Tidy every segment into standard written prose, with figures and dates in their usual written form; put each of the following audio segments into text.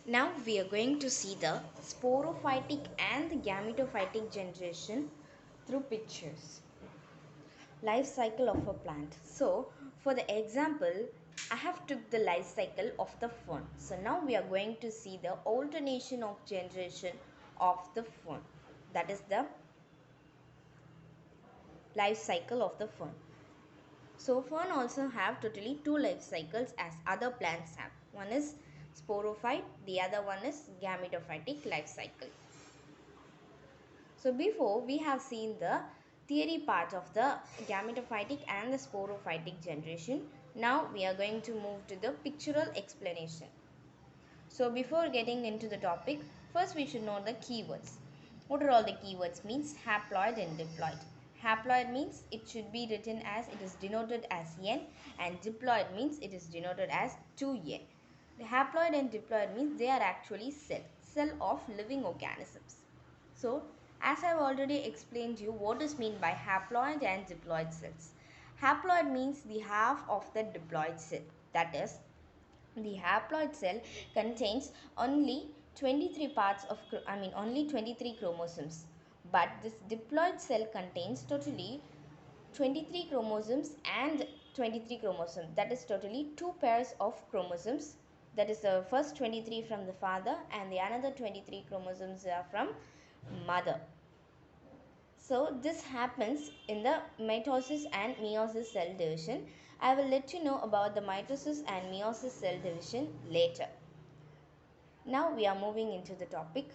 Now we are going to see the sporophytic and the gametophytic generation through pictures. Life cycle of a plant. So for the example, I have took the life cycle of the fern. So now we are going to see the alternation of generation of the fern. That is the life cycle of the fern. So fern also have totally two life cycles as other plants have. One is sporophyte, the other one is gametophytic life cycle. So before we have seen the theory part of the gametophytic and the sporophytic generation. Now we are going to move to the pictorial explanation. So before getting into the topic, first we should know the keywords. What are all the keywords? Means haploid and diploid. Haploid means it should be written as it is denoted as N, and diploid means it is denoted as 2N. The haploid and diploid means they are actually cell of living organisms. So as I have already explained you what is meant by haploid and diploid cells. Haploid means the half of the diploid cell, that is the haploid cell contains only 23 parts of only 23 chromosomes, but this diploid cell contains totally 23 chromosomes and 23 chromosomes, that is totally two pairs of chromosomes, that is the first 23 from the father and the another 23 chromosomes are from mother. So this happens in the mitosis and meiosis cell division. I will let you know about the mitosis and meiosis cell division later. Now we are moving into the topic.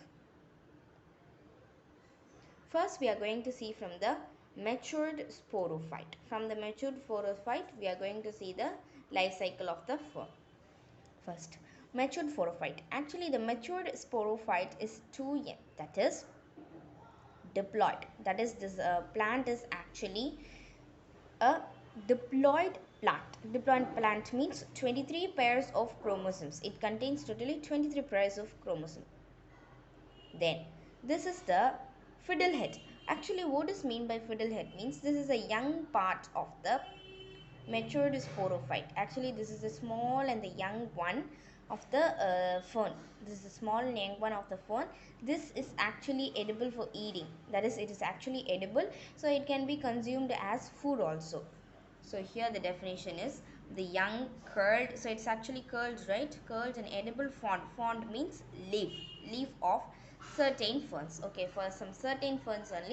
First we are going to see from the matured sporophyte. From the matured sporophyte we are going to see the life cycle of the fern. First, matured sporophyte. Actually the matured sporophyte is 2N, that is diploid. That is this plant is actually a diploid plant. Diploid plant means 23 pairs of chromosomes. It contains totally 23 pairs of chromosomes. Then this is the fiddlehead. Actually what is mean by fiddlehead means this is a young part of the matured sporophyte. Actually this is the small and the young one of the fern. This is the small and young one of the fern. This is actually edible for eating. That is, it is actually edible, so it can be consumed as food also. So here the definition is the young curled, so it's actually curled, right? Curled and edible frond. Frond means leaf of certain ferns. Okay, for some certain ferns only